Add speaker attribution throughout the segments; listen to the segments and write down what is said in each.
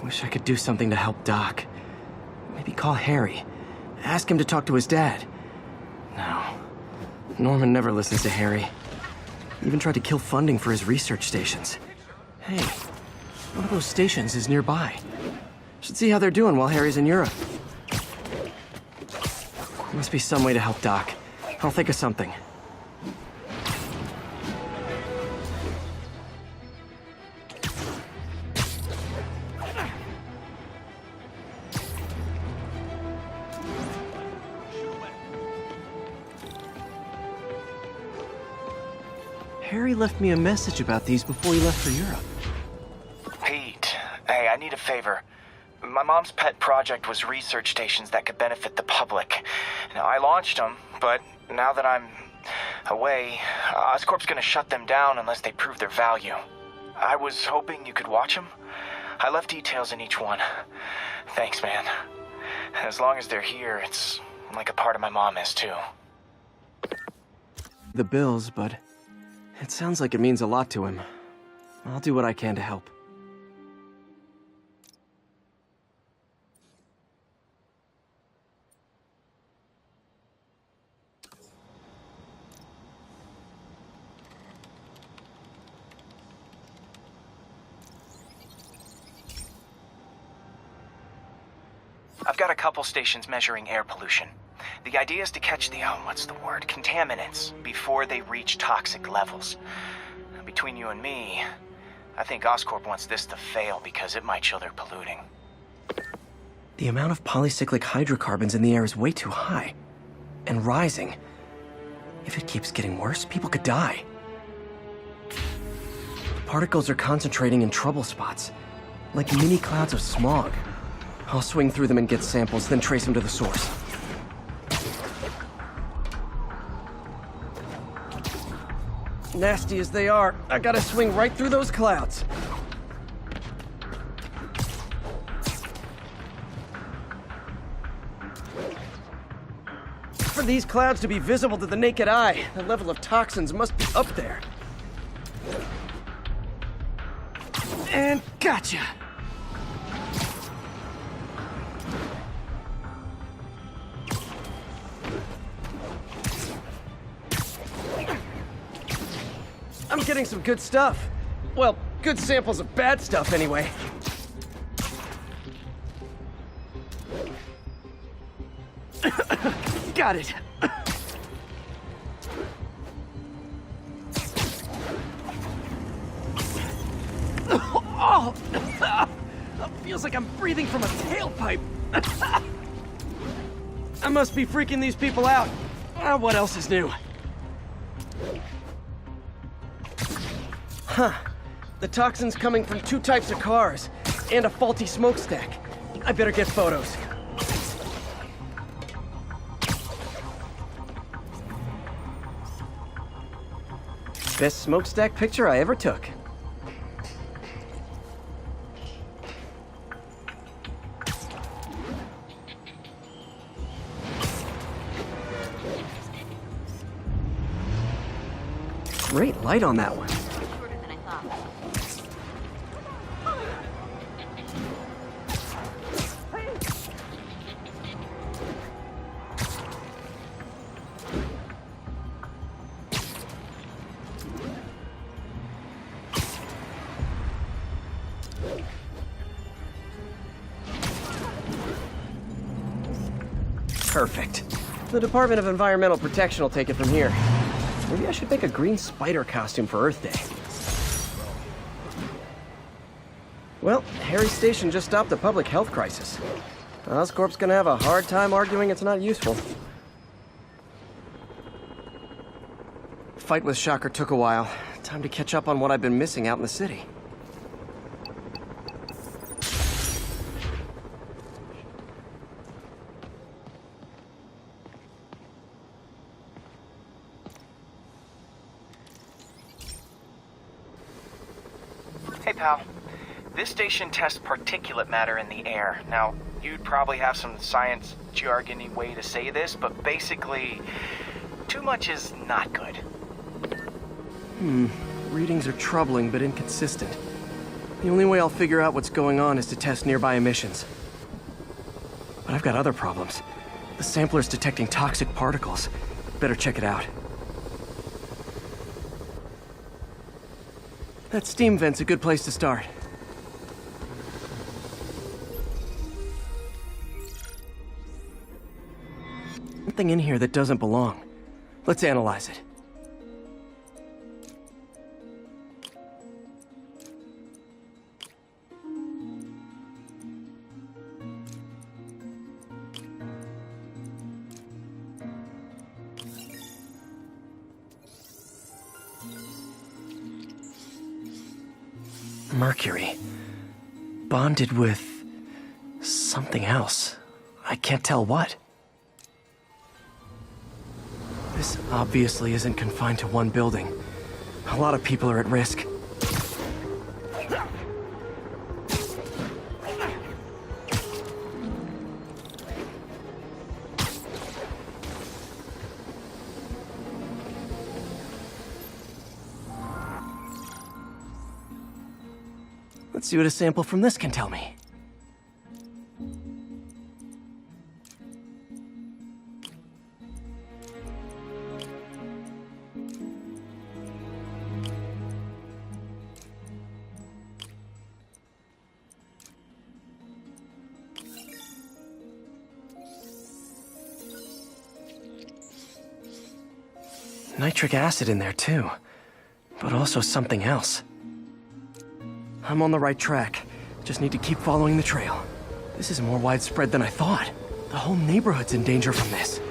Speaker 1: Wish I could do something to help Doc. Maybe call Harry. Ask him to talk to his dad. No. Norman never listens to Harry. He even tried to kill funding for his research stations. Hey, one of those stations is nearby. Should see how they're doing while Harry's in Europe. There must be some way to help Doc. I'll think of something. Harry left me a message about these before he left for Europe.
Speaker 2: Pete, hey, I need a favor. My mom's pet project was research stations that could benefit the public. Now, I launched them, but now that I'm away, Oscorp's gonna shut them down unless they prove their value. I was hoping you could watch them. I left details in each one. Thanks, man. As long as they're here, it's like a part of my mom is, too.
Speaker 1: The bills, but it sounds like it means a lot to him. I'll do what I can to help.
Speaker 2: I've got a couple stations measuring air pollution. The idea is to catch the, contaminants before they reach toxic levels. Between you and me, I think Oscorp wants this to fail because it might show they're polluting.
Speaker 1: The amount of polycyclic hydrocarbons in the air is way too high. And rising. If it keeps getting worse, people could die. The particles are concentrating in trouble spots, like mini clouds of smog. I'll swing through them and get samples, then trace them to the source. Nasty as they are, I gotta swing right through those clouds. For these clouds to be visible to the naked eye, the level of toxins must be up there. And gotcha! I'm getting some good stuff. Well, good samples of bad stuff, anyway. Got it. Oh! Feels like I'm breathing from a tailpipe. I must be freaking these people out. What else is new? Huh. The toxin's coming from two types of cars, and a faulty smokestack. I better get photos. Best smokestack picture I ever took. Great light on that one. Perfect. The Department of Environmental Protection will take it from here. Maybe I should make a green spider costume for Earth Day. Well, Harry's station just stopped a public health crisis. Oscorp's gonna have a hard time arguing it's not useful. Fight with Shocker took a while. Time to catch up on what I've been missing out in the city.
Speaker 2: Hey, pal. This station tests particulate matter in the air. Now, you'd probably have some science jargony way to say this, but basically, too much is not good.
Speaker 1: Readings are troubling but inconsistent. The only way I'll figure out what's going on is to test nearby emissions. But I've got other problems. The sampler's detecting toxic particles. Better check it out. That steam vent's a good place to start. Something in here that doesn't belong. Let's analyze it. Mercury. Bonded with something else. I can't tell what. This obviously isn't confined to one building. A lot of people are at risk. Let's see what a sample from this can tell me. Nitric acid in there too, but also something else. I'm on the right track. Just need to keep following the trail. This is more widespread than I thought. The whole neighborhood's in danger from this.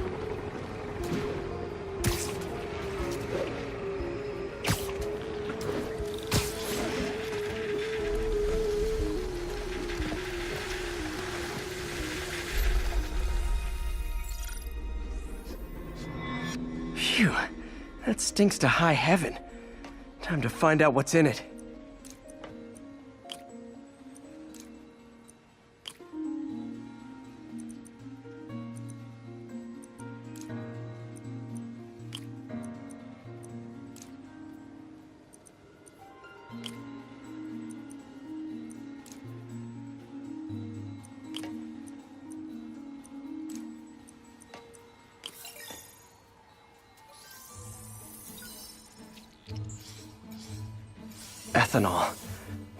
Speaker 1: Phew, that stinks to high heaven. Time to find out what's in it. Ethanol.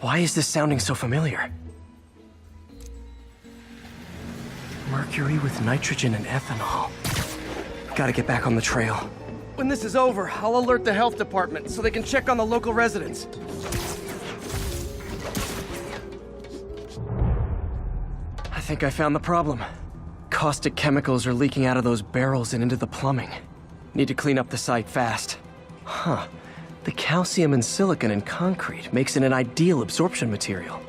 Speaker 1: Why is this sounding so familiar? Mercury with nitrogen and ethanol. Gotta get back on the trail. When this is over, I'll alert the health department so they can check on the local residents. I think I found the problem. Caustic chemicals are leaking out of those barrels and into the plumbing. Need to clean up the site fast. Huh. The calcium and silicon in concrete makes it an ideal absorption material.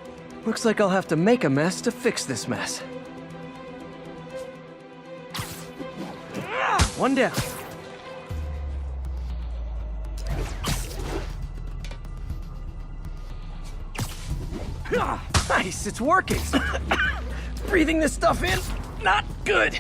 Speaker 1: Looks like I'll have to make a mess to fix this mess. One down. Nice, it's working. Breathing this stuff in, not good.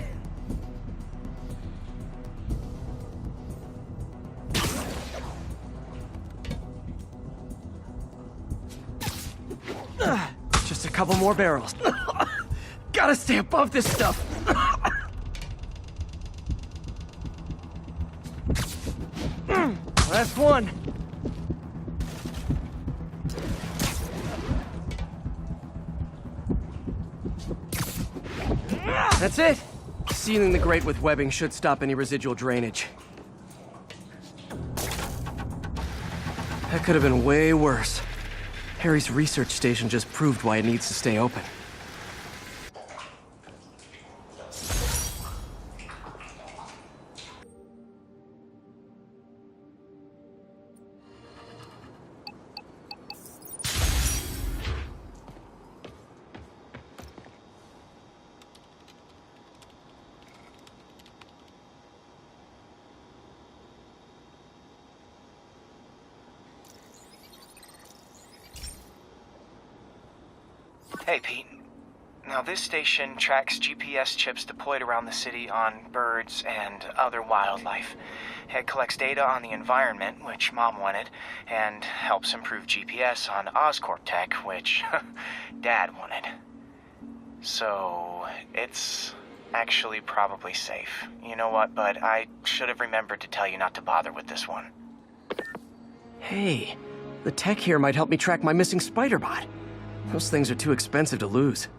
Speaker 1: Just a couple more barrels. Gotta stay above this stuff. Last one. That's it. Sealing the grate with webbing should stop any residual drainage. That could have been way worse. Harry's research station just proved why it needs to stay open.
Speaker 2: Hey, Pete. Now, this station tracks GPS chips deployed around the city on birds and other wildlife. It collects data on the environment, which Mom wanted, and helps improve GPS on Oscorp tech, which Dad wanted. So, it's actually probably safe. You know what, bud? I should have remembered to tell you not to bother with this one.
Speaker 1: Hey, the tech here might help me track my missing spider bot. Those things are too expensive to lose.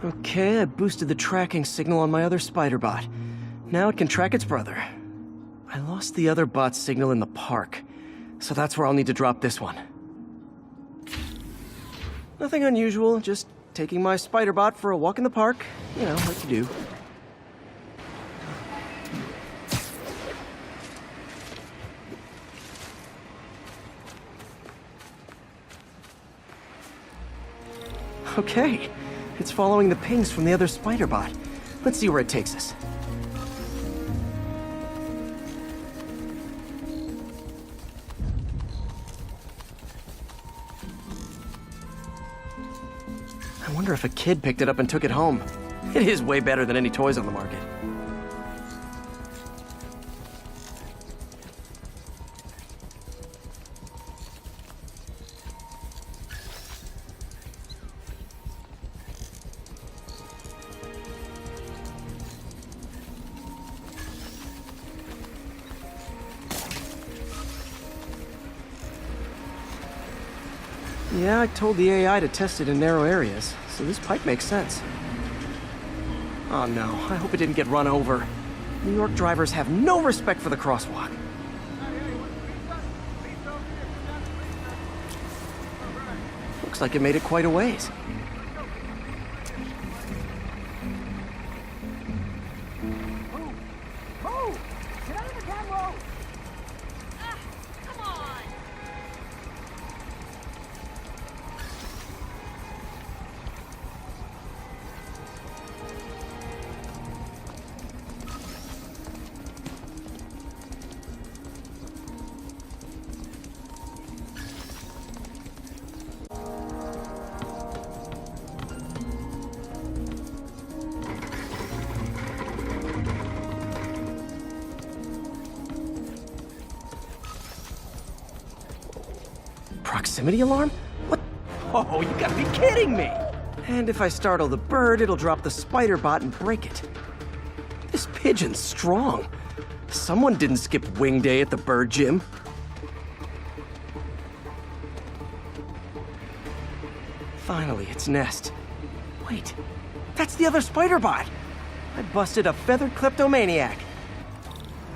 Speaker 1: Okay, I boosted the tracking signal on my other spider bot. Now it can track its brother. I lost the other bot's signal in the park, so that's where I'll need to drop this one. Nothing unusual, just taking my spider bot for a walk in the park. You know, like you do. Okay, it's following the pings from the other spider bot. Let's see where it takes us. I wonder if a kid picked it up and took it home. It is way better than any toys on the market. Yeah, I told the AI to test it in narrow areas, so this pipe makes sense. Oh no, I hope it didn't get run over. New York drivers have no respect for the crosswalk. Looks like it made it quite a ways. Proximity alarm? What? Oh, you gotta be kidding me! And if I startle the bird, it'll drop the spider bot and break it. This pigeon's strong. Someone didn't skip wing day at the bird gym. Finally, its nest. Wait, that's the other spider bot! I busted a feathered kleptomaniac.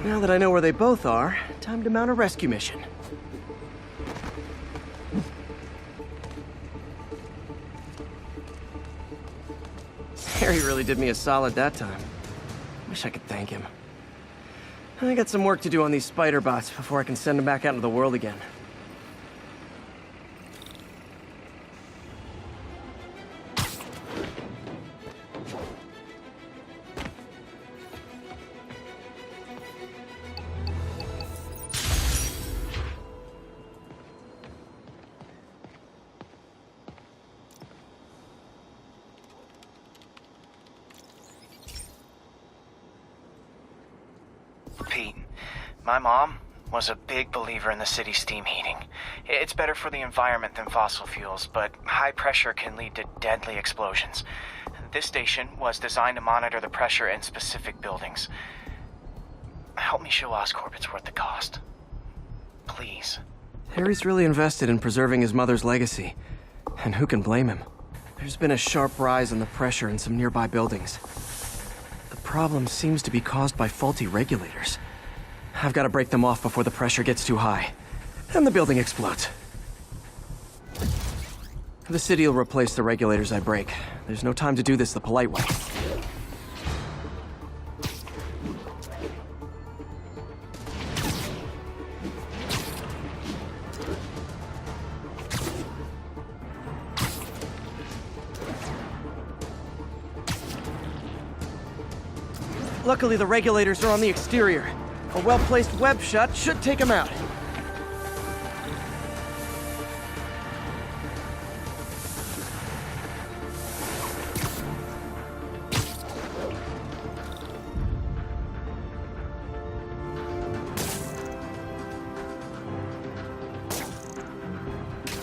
Speaker 1: Now that I know where they both are, time to mount a rescue mission. Harry really did me a solid that time. Wish I could thank him. I got some work to do on these spider bots before I can send them back out into the world again.
Speaker 2: Pete, my mom was a big believer in the city's steam heating. It's better for the environment than fossil fuels, but high pressure can lead to deadly explosions. This station was designed to monitor the pressure in specific buildings. Help me show Oscorp it's worth the cost. Please.
Speaker 1: Harry's really invested in preserving his mother's legacy. And who can blame him? There's been a sharp rise in the pressure in some nearby buildings. The problem seems to be caused by faulty regulators. I've got to break them off before the pressure gets too high. And the building explodes. The city will replace the regulators I break. There's no time to do this the polite way. Luckily, the regulators are on the exterior. A well-placed web shut should take them out.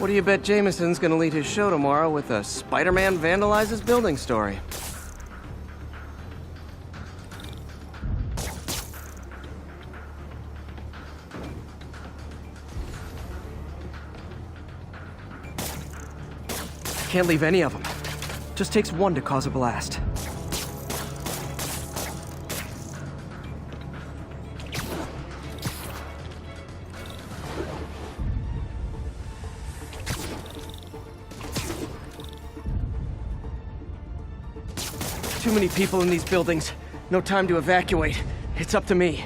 Speaker 1: What do you bet Jameson's gonna lead his show tomorrow with a Spider-Man vandalizes building story? Can't leave any of them. Just takes one to cause a blast. Too many people in these buildings. No time to evacuate. It's up to me.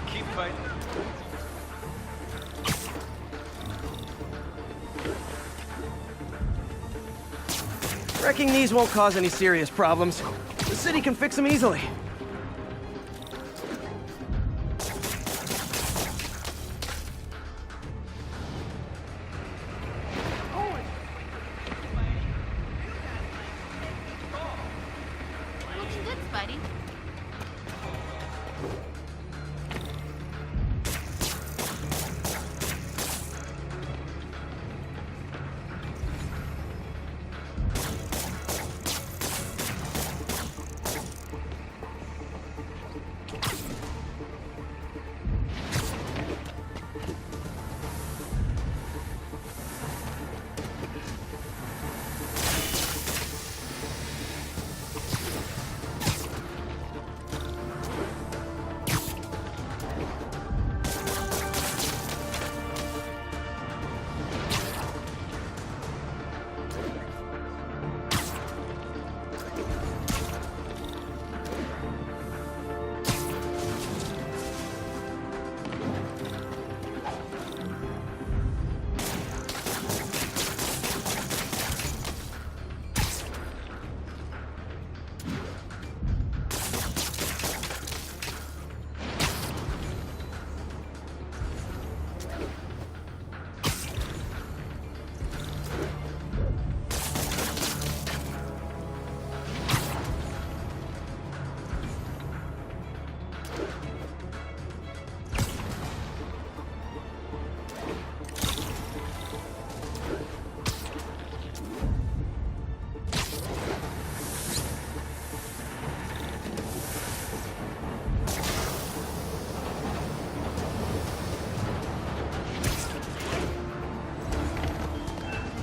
Speaker 3: Keep fighting.
Speaker 1: Wrecking these won't cause any serious problems. The city can fix them easily.
Speaker 4: Looking good, Spidey.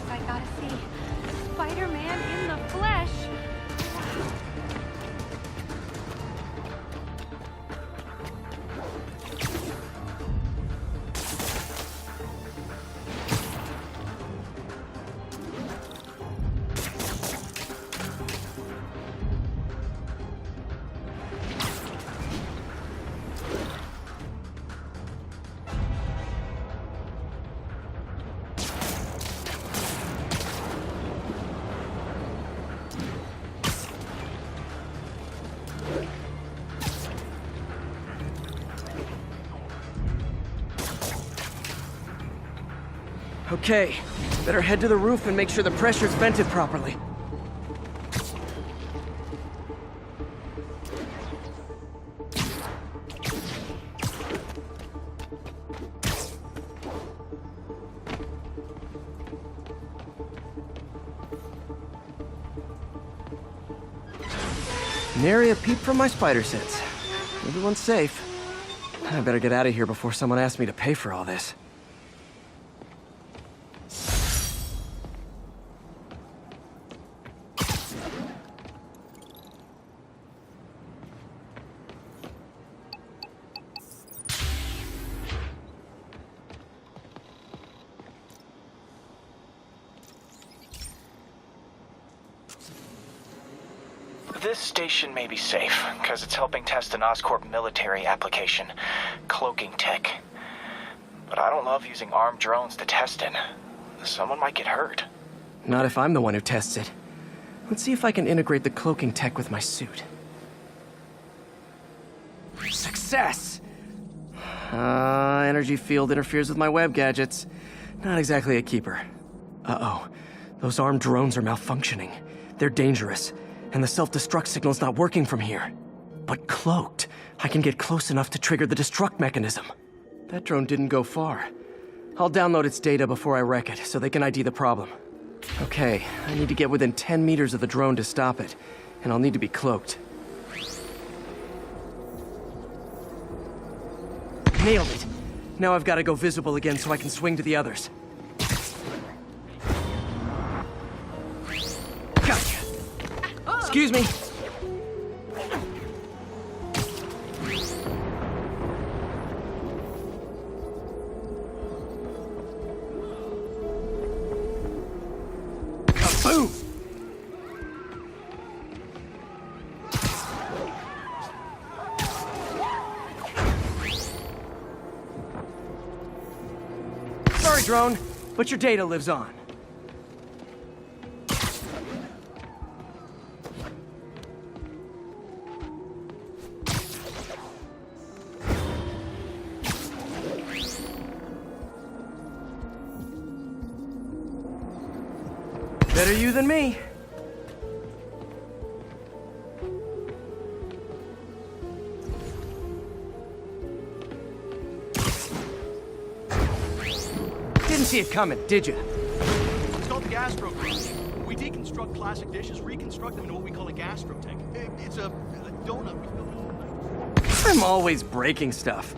Speaker 4: I gotta see Spider-Man in the flesh.
Speaker 1: Okay, better head to the roof and make sure the pressure's vented properly. Nary a peep from my spider sense. Everyone's safe. I better get out of here before someone asks me to pay for all this.
Speaker 2: This station may be safe, because it's helping test an Oscorp military application, cloaking tech. But I don't love using armed drones to test it. Someone might get hurt.
Speaker 1: Not if I'm the one who tests it. Let's see if I can integrate the cloaking tech with my suit. Success! Energy field interferes with my web gadgets. Not exactly a keeper. Uh-oh. Those armed drones are malfunctioning. They're dangerous, and the self-destruct signal's not working from here. But cloaked, I can get close enough to trigger the destruct mechanism. That drone didn't go far. I'll download its data before I wreck it, so they can ID the problem. Okay, I need to get within 10 meters of the drone to stop it, and I'll need to be cloaked. Nailed it! Now I've got to go visible again so I can swing to the others. Gotcha! Excuse me! Boom! Sorry, drone, but your data lives on. Better you than me. Didn't see it coming, did you?
Speaker 3: It's called the gastro crush. We deconstruct classic dishes, reconstruct them into what we call a gastrotech. It's a donut.
Speaker 1: I'm always breaking stuff.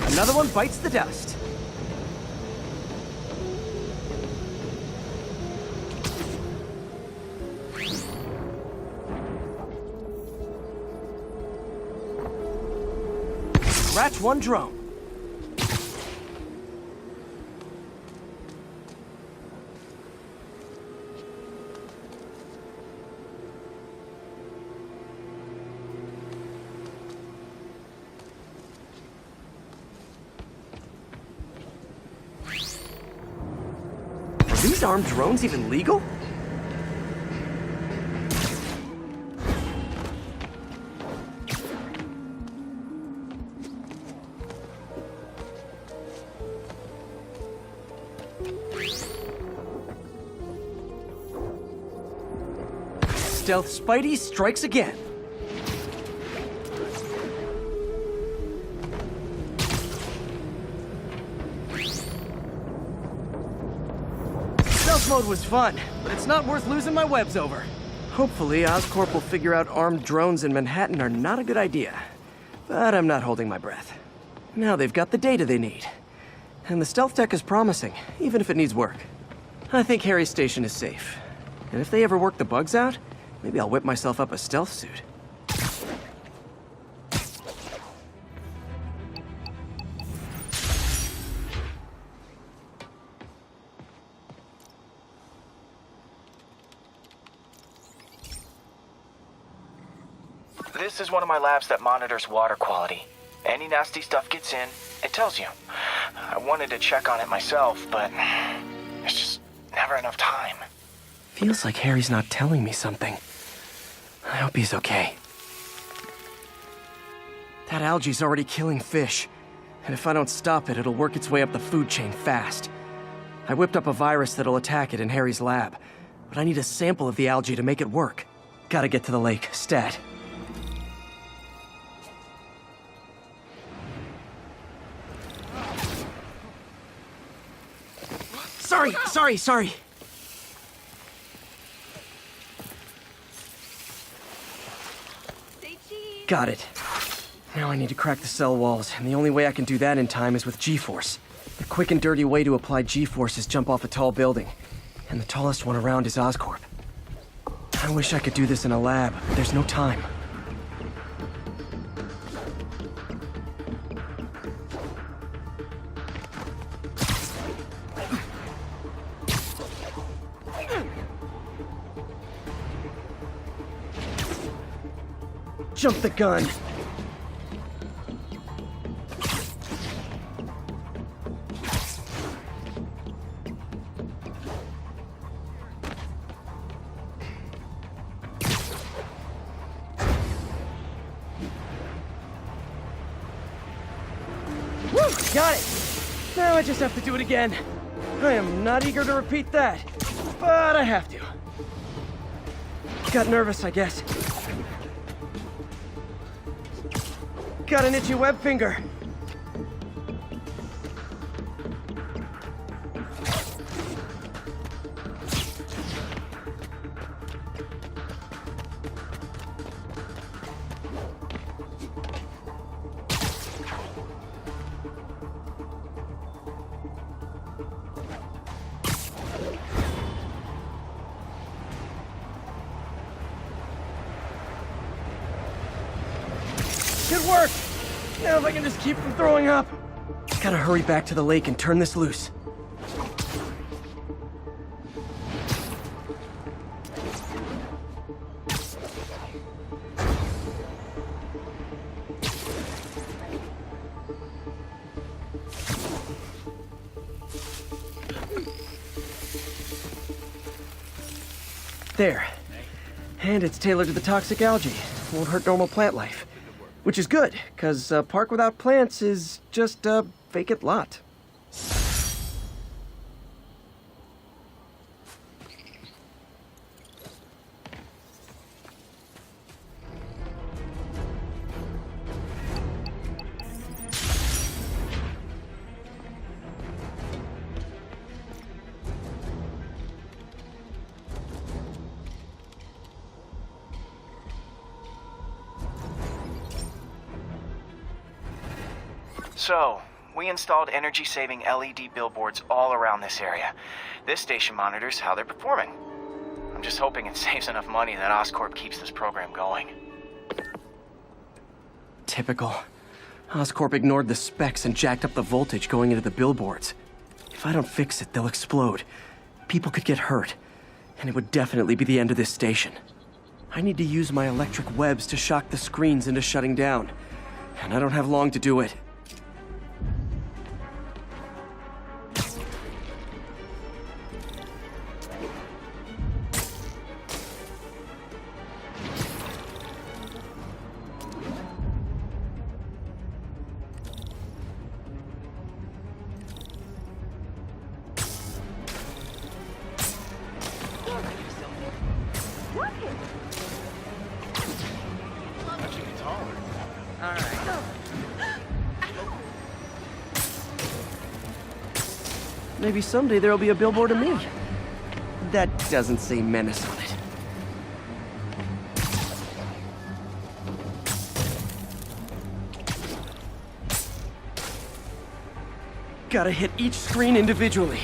Speaker 1: Another one bites the dust. Scratch one drone. Are these armed drones even legal? Stealth Spidey strikes again. Stealth mode was fun, but it's not worth losing my webs over. Hopefully, Oscorp will figure out armed drones in Manhattan are not a good idea. But I'm not holding my breath. Now they've got the data they need. And the stealth tech is promising, even if it needs work. I think Harry's station is safe. And if they ever work the bugs out, maybe I'll whip myself up a stealth suit.
Speaker 2: This is one of my labs that monitors water quality. Any nasty stuff gets in, it tells you. I wanted to check on it myself, but there's just never enough time.
Speaker 1: Feels like Harry's not telling me something. I hope he's okay. That algae's already killing fish. And if I don't stop it, it'll work its way up the food chain fast. I whipped up a virus that'll attack it in Harry's lab. But I need a sample of the algae to make it work. Gotta get to the lake, stat. Sorry.
Speaker 4: Stay cheap.
Speaker 1: Got it. Now I need to crack the cell walls, and the only way I can do that in time is with G-force. The quick and dirty way to apply G-force is jump off a tall building, and the tallest one around is Oscorp. I wish I could do this in a lab, but there's no time. Jump the gun. Got it! Now I just have to do it again. I am not eager to repeat that, but I have to. Got nervous, I guess. Got an itchy web finger. Good work! Now if I can just keep from throwing up. Gotta hurry back to the lake and turn this loose. There. And it's tailored to the toxic algae. Won't hurt normal plant life. Which is good, because a park without plants is just a vacant lot.
Speaker 2: So, we installed energy-saving LED billboards all around this area. This station monitors how they're performing. I'm just hoping it saves enough money that Oscorp keeps this program going.
Speaker 1: Typical. Oscorp ignored the specs and jacked up the voltage going into the billboards. If I don't fix it, they'll explode. People could get hurt. And it would definitely be the end of this station. I need to use my electric webs to shock the screens into shutting down. And I don't have long to do it. Maybe someday there'll be a billboard of me. That doesn't say menace on it. Gotta hit each screen individually.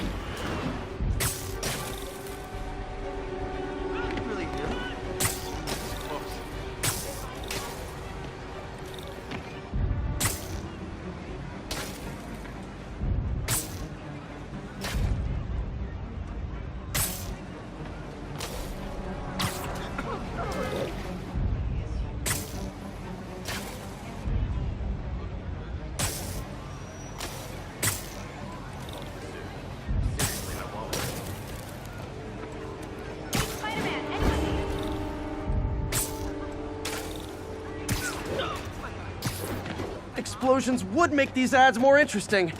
Speaker 1: Explosions would make these ads more interesting.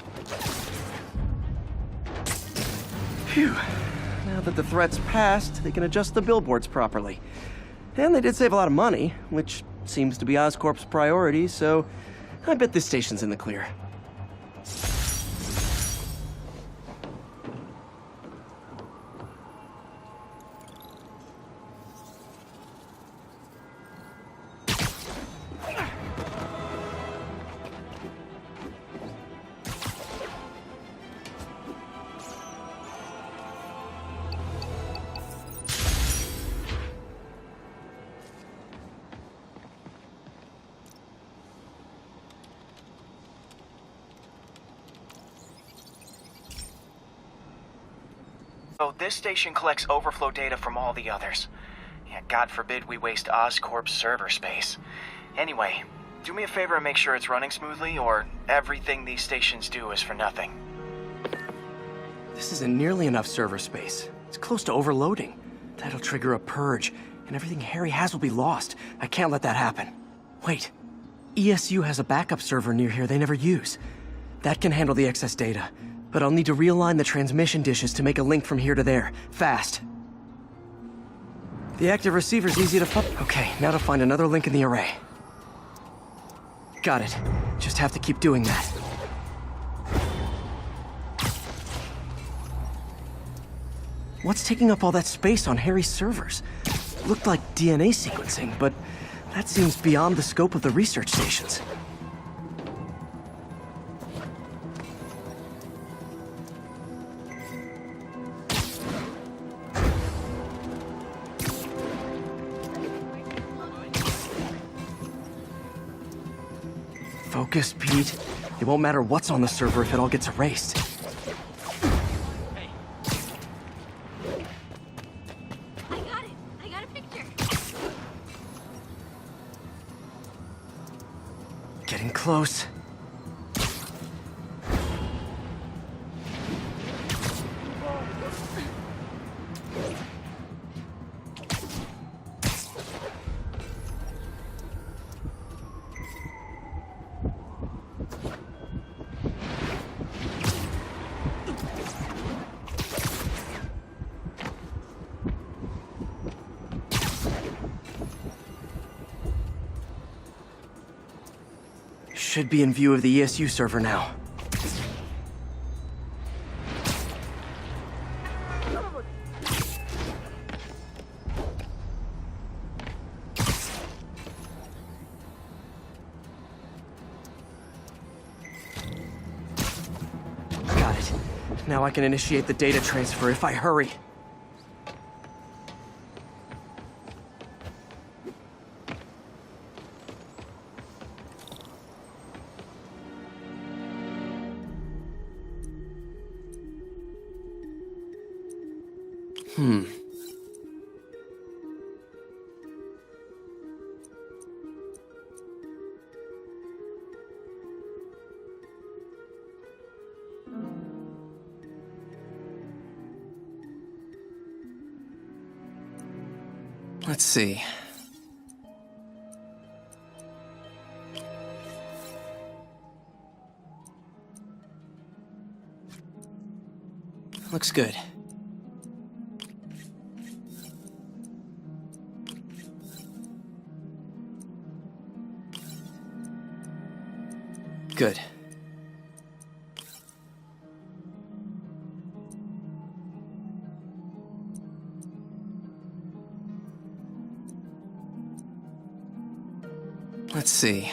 Speaker 1: Phew. Now that the threat's passed, they can adjust the billboards properly. And they did save a lot of money, which seems to be Oscorp's priority, so I bet this station's in the clear.
Speaker 2: So this station collects overflow data from all the others. Yeah, God forbid we waste Oscorp's server space. Anyway, do me a favor and make sure it's running smoothly, or everything these stations do is for nothing.
Speaker 1: This isn't nearly enough server space. It's close to overloading. That'll trigger a purge, and everything Harry has will be lost. I can't let that happen. Wait. ESU has a backup server near here they never use. That can handle the excess data, but I'll need to realign the transmission dishes to make a link from here to there, fast. The active receiver's easy to Okay, now to find another link in the array. Got it. Just have to keep doing that. What's taking up all that space on Harry's servers? Looked like DNA sequencing, but that seems beyond the scope of the research stations. Focus, Pete. It won't matter what's on the server if it all gets erased.
Speaker 4: I got a picture.
Speaker 1: Getting close. Should be in view of the ESU server now. Got it. Now I can initiate the data transfer if I hurry. Let's see. Looks good. Good. Let's see.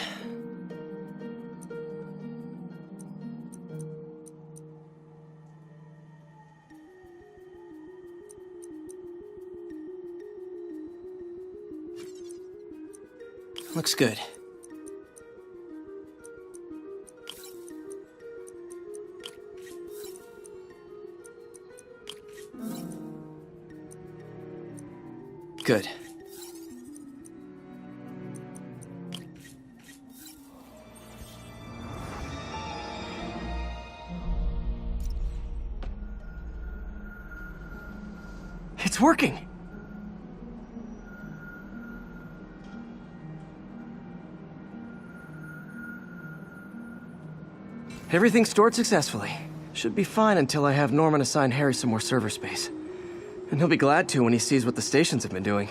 Speaker 1: Looks good. Good. It's working! Everything's stored successfully. Should be fine until I have Norman assign Harry some more server space. And he'll be glad to when he sees what the stations have been doing.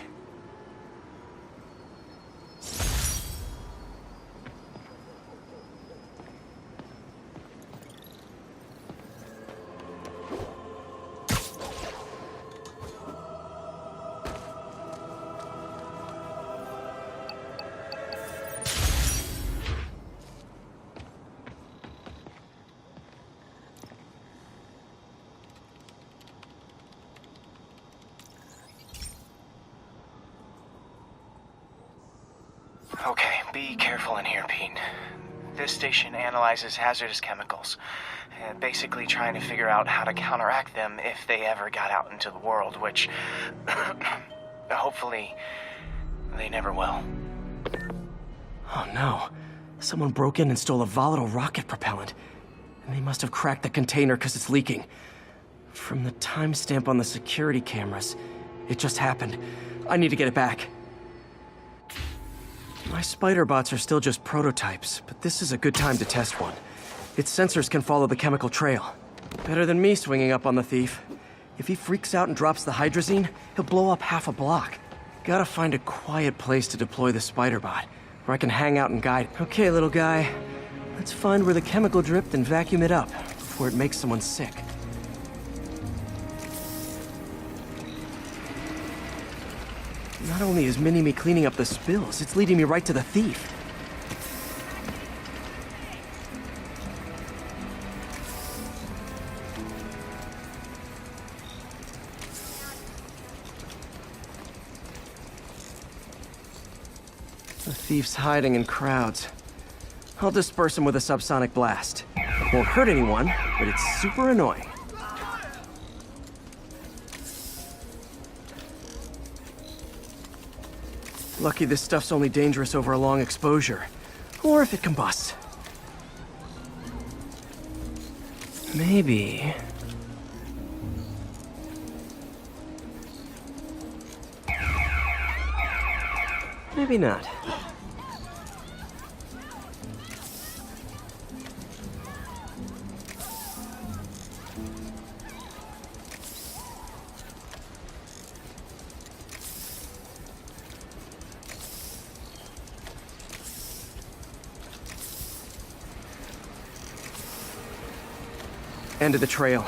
Speaker 2: Okay, be careful in here, Pete. This station analyzes hazardous chemicals, basically trying to figure out how to counteract them if they ever got out into the world, which hopefully they never will.
Speaker 1: Oh no. Someone broke in and stole a volatile rocket propellant. And they must have cracked the container because it's leaking. From the timestamp on the security cameras, it just happened. I need to get it back. My spider bots are still just prototypes, but this is a good time to test one. Its sensors can follow the chemical trail. Better than me swinging up on the thief. If he freaks out and drops the hydrazine, he'll blow up half a block. Gotta find a quiet place to deploy the spider bot, where I can hang out and guide. Okay, little guy. Let's find where the chemical dripped and vacuum it up before it makes someone sick. Not only is Mini-Me cleaning up the spills, it's leading me right to the thief. The thief's hiding in crowds. I'll disperse him with a subsonic blast. Won't hurt anyone, but it's super annoying. Lucky this stuff's only dangerous over a long exposure. Or if it combusts. Maybe... maybe not. End of the trail.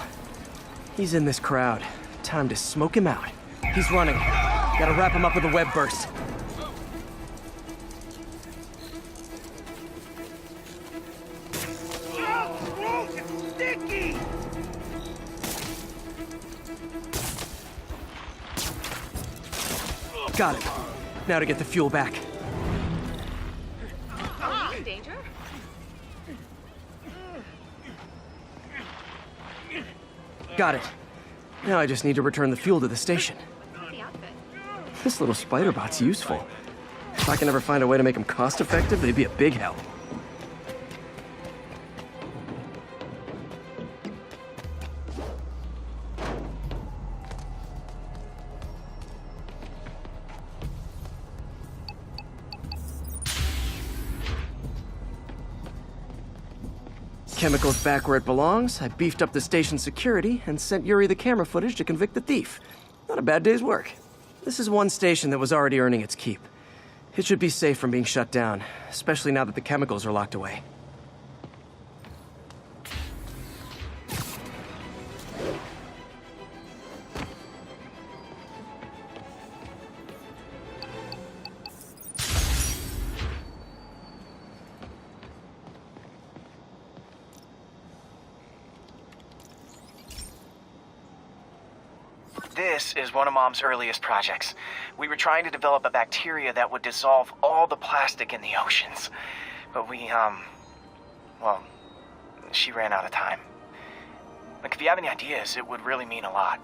Speaker 1: He's in this crowd. Time to smoke him out. He's running. Gotta wrap him up with a web burst. Got it. Now to get the fuel back.
Speaker 4: Danger?
Speaker 1: Got it. Now I just need to return the fuel to the station.
Speaker 4: The outfit.
Speaker 1: This little spider bot's useful. If I can ever find a way to make them cost-effective, they'd be a big help. Chemicals back where it belongs. I beefed up the station's security and sent Yuri the camera footage to convict the thief. Not a bad day's work. This is one station that was already earning its keep. It should be safe from being shut down, especially now that the chemicals are locked away.
Speaker 2: This is one of Mom's earliest projects. We were trying to develop a bacteria that would dissolve all the plastic in the oceans. But well, she ran out of time. Like, if you have any ideas, it would really mean a lot.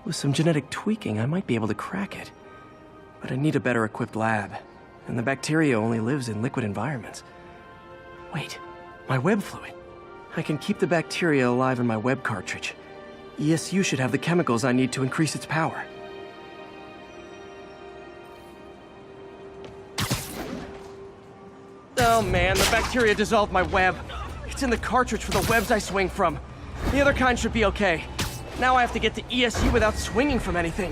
Speaker 1: With some genetic tweaking, I might be able to crack it. But I need a better equipped lab. And the bacteria only lives in liquid environments. Wait, my web fluid. I can keep the bacteria alive in my web cartridge. ESU should have the chemicals I need to increase its power. Oh man, the bacteria dissolved my web. It's in the cartridge for the webs I swing from. The other kind should be okay. Now I have to get to ESU without swinging from anything.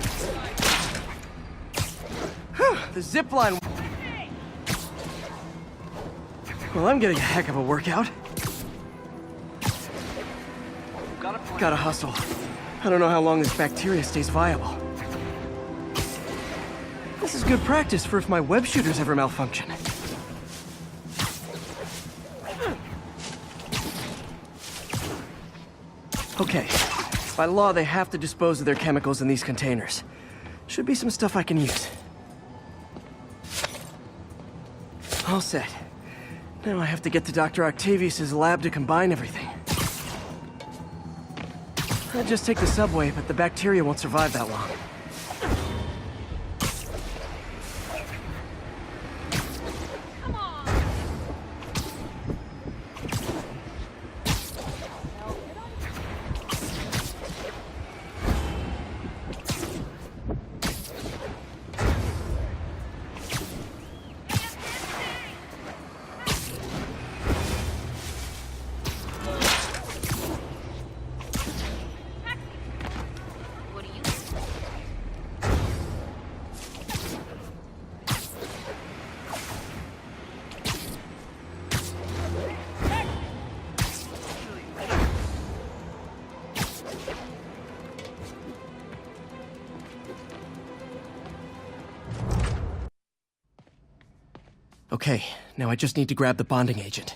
Speaker 1: The zipline. Well, I'm getting a heck of a workout. Gotta hustle. I don't know how long this bacteria stays viable. This is good practice for if my web shooters ever malfunction. Okay. By law, they have to dispose of their chemicals in these containers. Should be some stuff I can use. All set. Now I have to get to Dr. Octavius's lab to combine everything. I'd just take the subway, but the bacteria won't survive that long. Okay, now I just need to grab the bonding agent.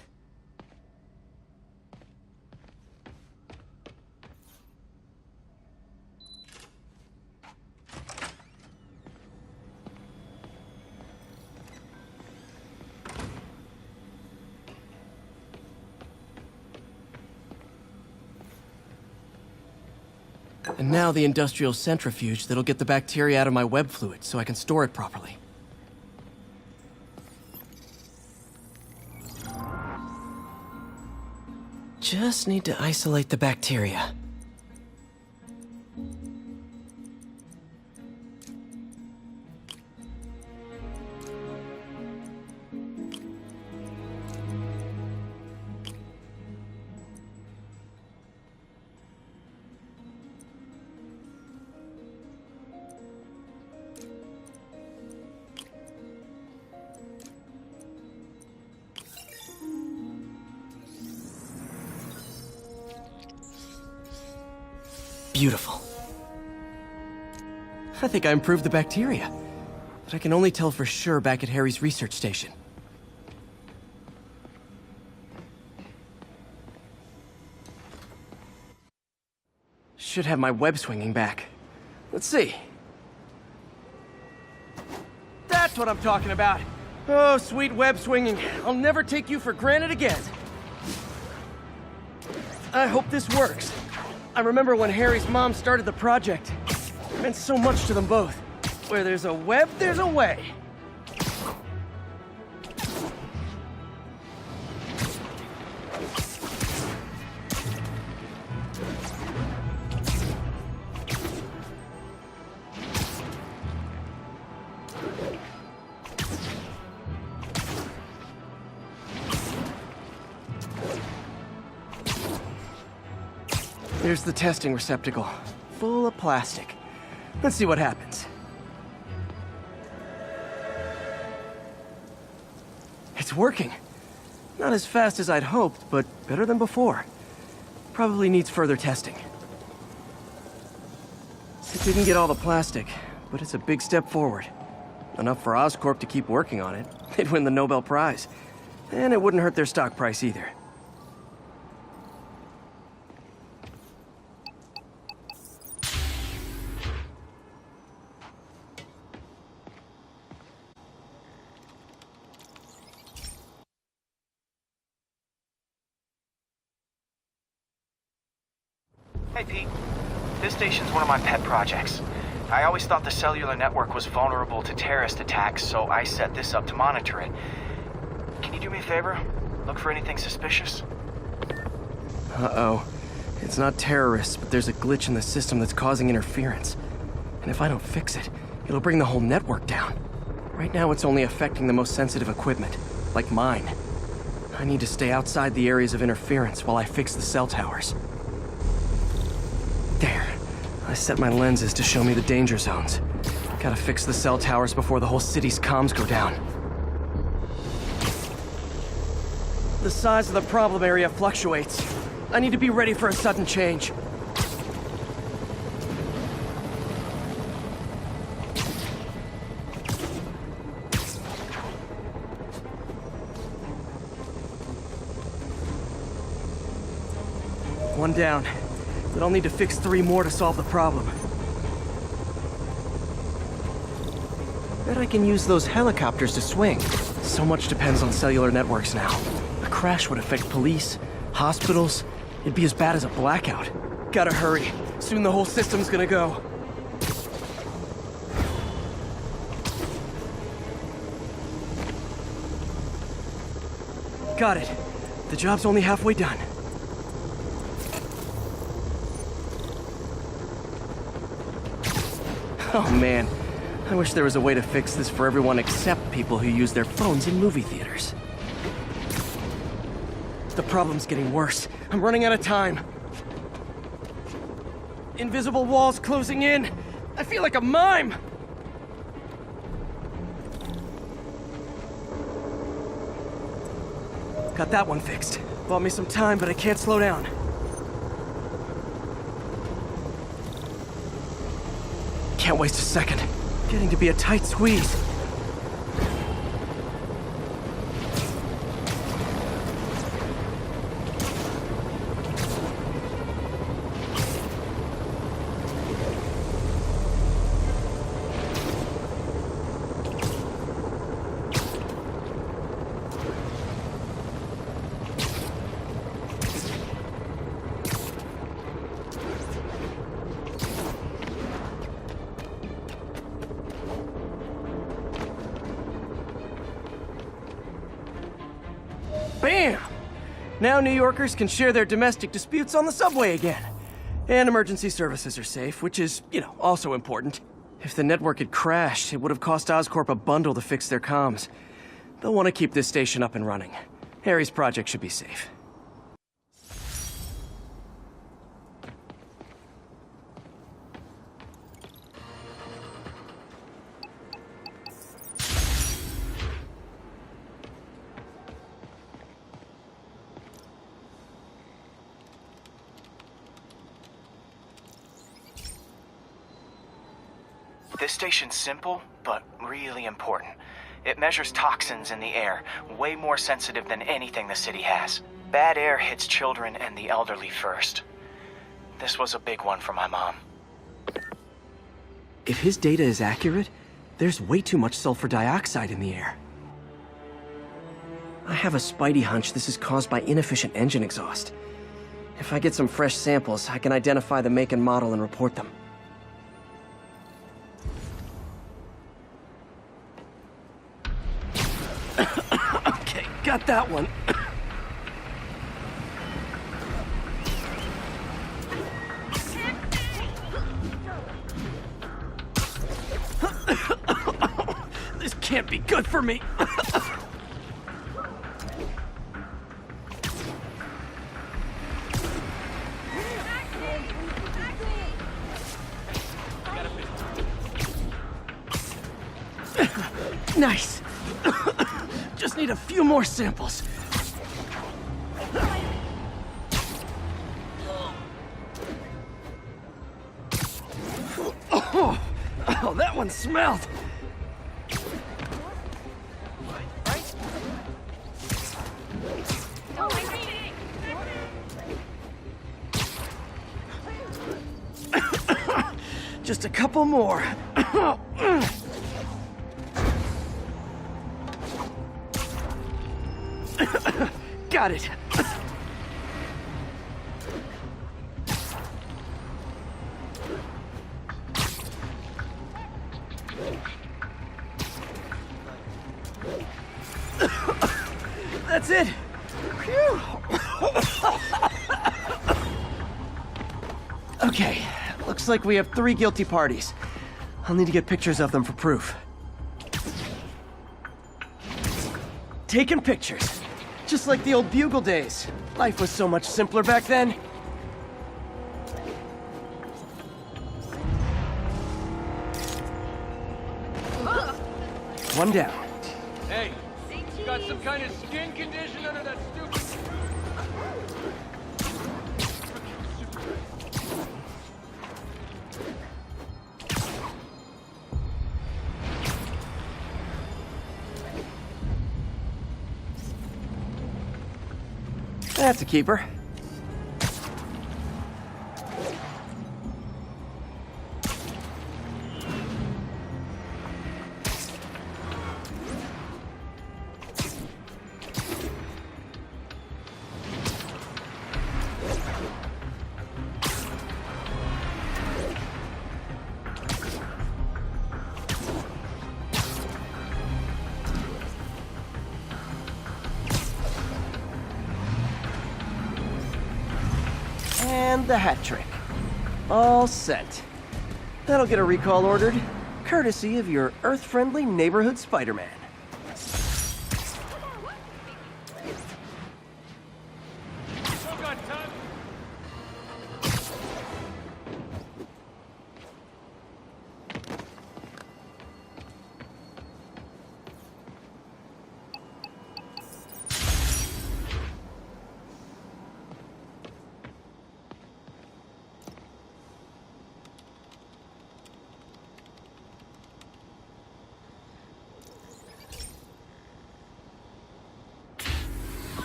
Speaker 1: And now the industrial centrifuge that'll get the bacteria out of my web fluid so I can store it properly. Just need to isolate the bacteria. Beautiful. I think I improved the bacteria, but I can only tell for sure back at Harry's research station. Should have my web swinging back. Let's see. That's what I'm talking about. Oh, sweet web swinging. I'll never take you for granted again. I hope this works. I remember when Harry's mom started the project. It meant so much to them both. Where there's a web, there's a way. Here's the testing receptacle, full of plastic. Let's see what happens. It's working. Not as fast as I'd hoped, but better than before. Probably needs further testing. It didn't get all the plastic, but it's a big step forward. Enough for Oscorp to keep working on it. They'd win the Nobel Prize. And it wouldn't hurt their stock price either.
Speaker 2: Hey, Pete. This station's one of my pet projects. I always thought the cellular network was vulnerable to terrorist attacks, so I set this up to monitor it. Can you do me a favor? Look for anything suspicious?
Speaker 1: Uh-oh. It's not terrorists, but there's a glitch in the system that's causing interference. And if I don't fix it, it'll bring the whole network down. Right now, it's only affecting the most sensitive equipment, like mine. I need to stay outside the areas of interference while I fix the cell towers. There. I set my lenses to show me the danger zones. Gotta fix the cell towers before the whole city's comms go down. The size of the problem area fluctuates. I need to be ready for a sudden change. One down. But I'll need to fix 3 more to solve the problem. Bet I can use those helicopters to swing. So much depends on cellular networks now. A crash would affect police, hospitals. It'd be as bad as a blackout. Gotta hurry. Soon the whole system's gonna go. Got it. The job's only halfway done. Oh man, I wish there was a way to fix this for everyone except people who use their phones in movie theaters. The problem's getting worse. I'm running out of time. Invisible walls closing in. I feel like a mime. Got that one fixed. Bought me some time, but I can't slow down. Can't waste a second. Getting to be a tight squeeze. Bam! Now New Yorkers can share their domestic disputes on the subway again. And emergency services are safe, which is, also important. If the network had crashed, it would have cost Oscorp a bundle to fix their comms. They'll want to keep this station up and running. Harry's project should be safe.
Speaker 2: This station's simple, but really important. It measures toxins in the air, way more sensitive than anything the city has. Bad air hits children and the elderly first. This was a big one for my mom.
Speaker 1: If his data is accurate, there's way too much sulfur dioxide in the air. I have a spidey hunch this is caused by inefficient engine exhaust. If I get some fresh samples, I can identify the make and model and report them. Okay, got that one. This can't be good for me. Nice. Just need a few more samples. Oh, that one smelled. Just a couple more. Got it. That's it. Phew. Okay, looks like we have 3 guilty parties. I'll need to get pictures of them for proof. Taking pictures. Just like the old Bugle days. Life was so much simpler back then. One down.
Speaker 5: Hey, you got some kind of skin condition under that stupid...
Speaker 1: That's a keeper. And the hat trick. All set. That'll get a recall ordered, courtesy of your Earth-friendly neighborhood Spider-Man.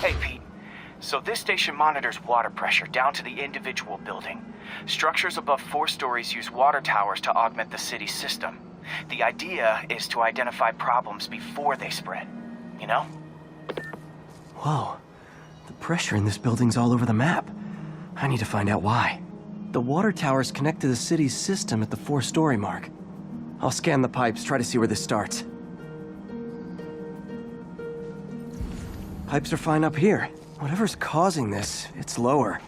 Speaker 2: Hey, Pete. So this station monitors water pressure down to the individual building. Structures above 4 stories use water towers to augment the city's system. The idea is to identify problems before they spread, you know?
Speaker 1: Whoa. The pressure in this building's all over the map. I need to find out why. The water towers connect to the city's system at the 4-story mark. I'll scan the pipes, try to see where this starts. Pipes are fine up here. Whatever's causing this, it's lower.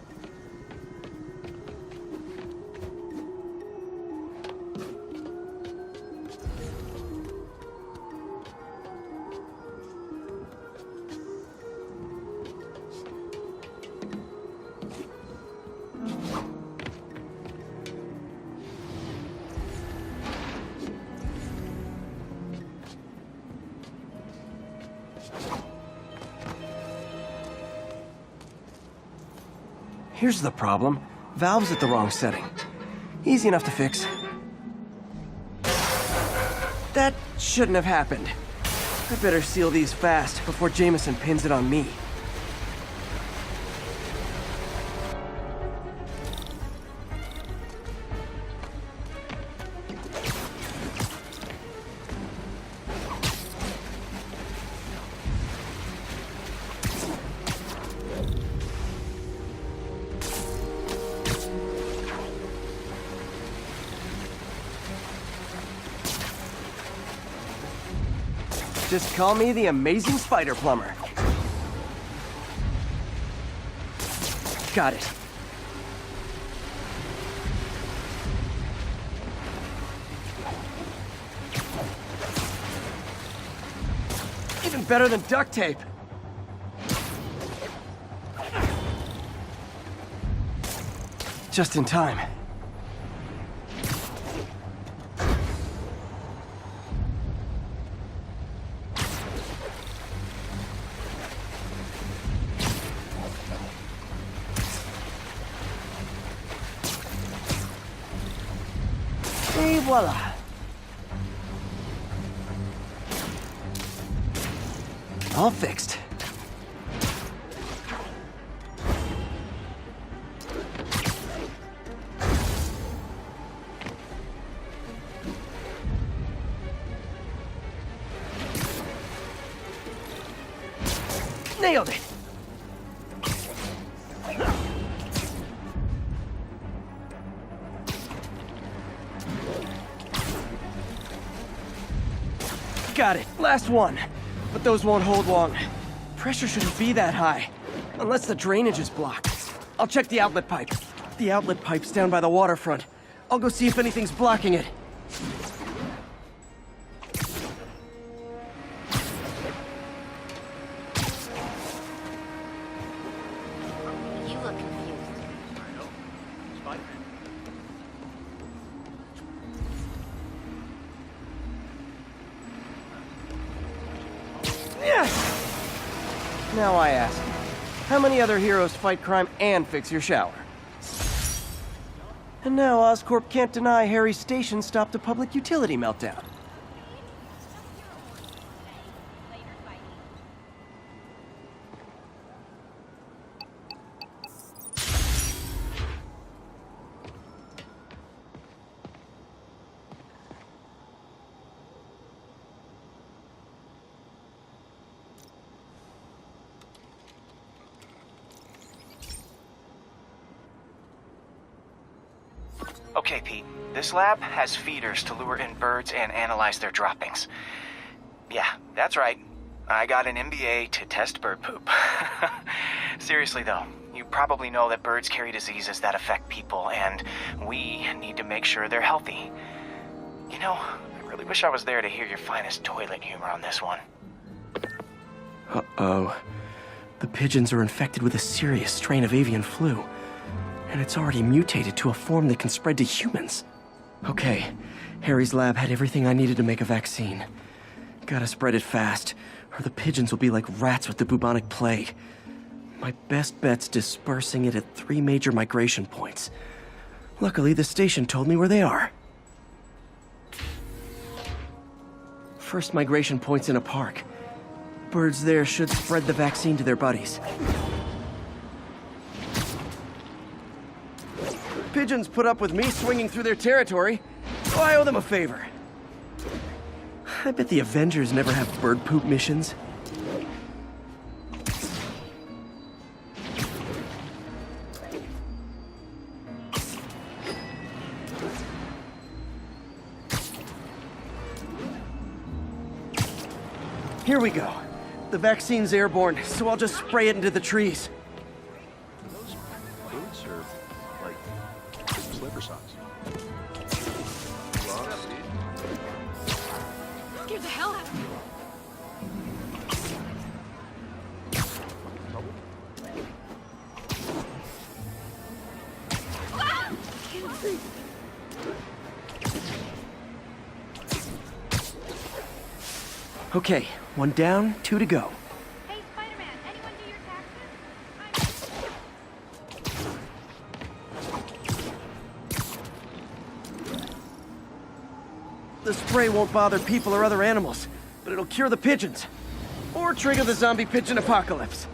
Speaker 1: Here's the problem. Valve's at the wrong setting. Easy enough to fix. That shouldn't have happened. I better seal these fast before Jameson pins it on me. Just call me the amazing spider plumber. Got it. Even better than duct tape. Just in time. Et voila. All fixed. Nailed it. Got it. Last one. But those won't hold long. Pressure shouldn't be that high. Unless the drainage is blocked. I'll check the outlet pipe. The outlet pipe's down by the waterfront. I'll go see if anything's blocking it.
Speaker 4: You look confused.
Speaker 3: I know. Spider-Man.
Speaker 1: Yes! Now I ask you, how many other heroes fight crime and fix your shower? And now Oscorp can't deny Harry's station stopped a public utility meltdown.
Speaker 2: Okay, Pete. This lab has feeders to lure in birds and analyze their droppings. Yeah, that's right. I got an MBA to test bird poop. Seriously, though, you probably know that birds carry diseases that affect people, and we need to make sure they're healthy. You know, I really wish I was there to hear your finest toilet humor on this one.
Speaker 1: Uh-oh. The pigeons are infected with a serious strain of avian flu. And it's already mutated to a form that can spread to humans. Okay, Harry's lab had everything I needed to make a vaccine. Gotta spread it fast, or the pigeons will be like rats with the bubonic plague. My best bet's dispersing it at 3 major migration points. Luckily, the station told me where they are. First migration point's in a park. Birds there should spread the vaccine to their buddies. Pigeons put up with me swinging through their territory, so I owe them a favor. I bet the Avengers never have bird poop missions. Here we go. The vaccine's airborne, so I'll just spray it into the trees.
Speaker 3: Those boots are like slipper socks.
Speaker 4: Scared the hell out of me.
Speaker 1: Okay, 1 down, 2 to go.
Speaker 4: Hey, Spider-Man, anyone do your taxes?
Speaker 1: The spray won't bother people or other animals, but it'll cure the pigeons. Or trigger the zombie pigeon apocalypse.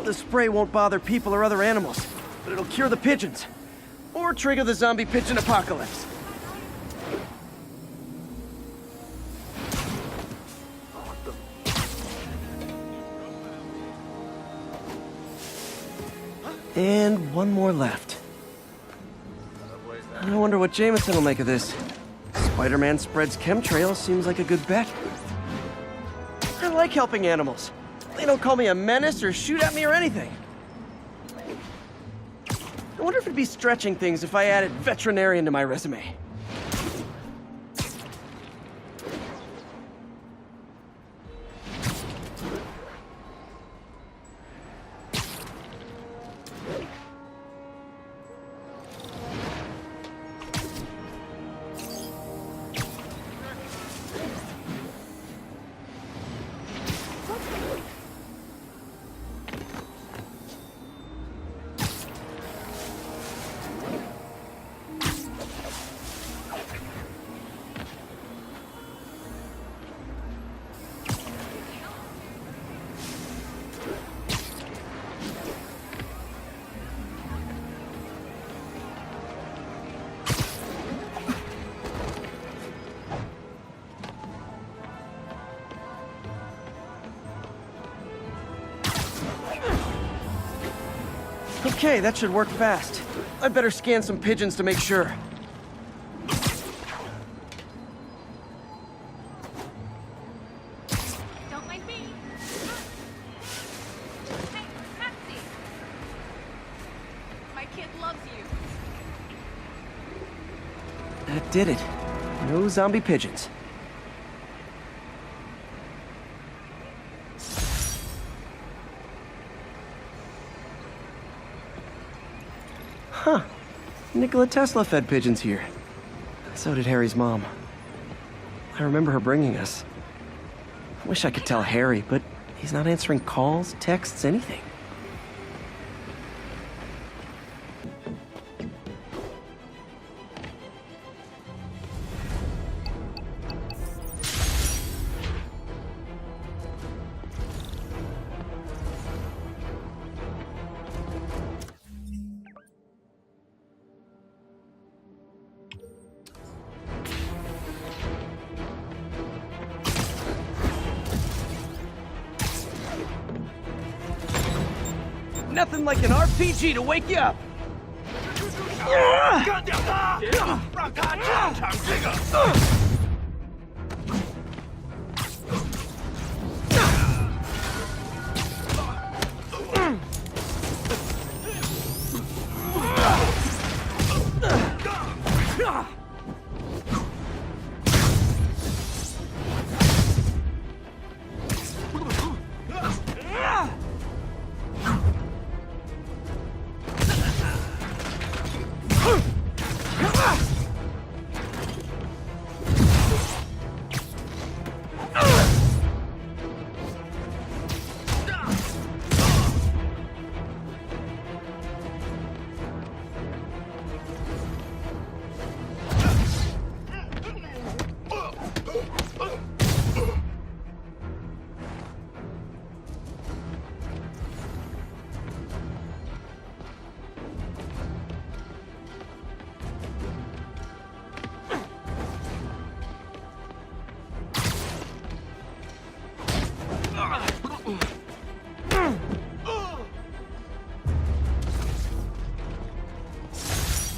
Speaker 1: The spray won't bother people or other animals, but it'll cure the pigeons. Or trigger the zombie pigeon apocalypse. And 1 more left. I wonder what Jameson will make of this. Spider-Man spreads chemtrails seems like a good bet. I like helping animals. They don't call me a menace or shoot at me or anything. I wonder if it'd be stretching things if I added veterinarian to my resume. Okay, that should work fast. I'd better scan some pigeons to make sure.
Speaker 4: Don't mind me. Hey, Patsy. My kid loves you.
Speaker 1: That did it. No zombie pigeons. Huh. Nikola Tesla fed pigeons here. So did Harry's mom. I remember her bringing us. I wish I could tell Harry, but he's not answering calls, texts, anything. Nothing like an RPG to wake you up.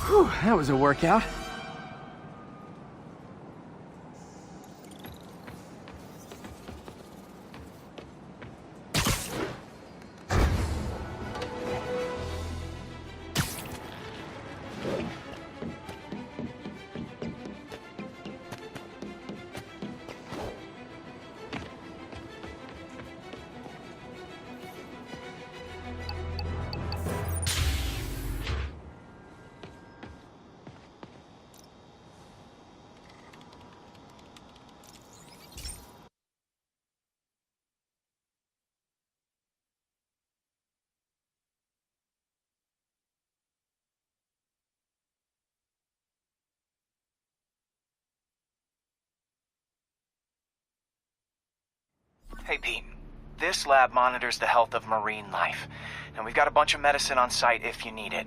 Speaker 1: Whew, that was a workout.
Speaker 2: Pete. This lab monitors the health of marine life, and we've got a bunch of medicine on site if you need it.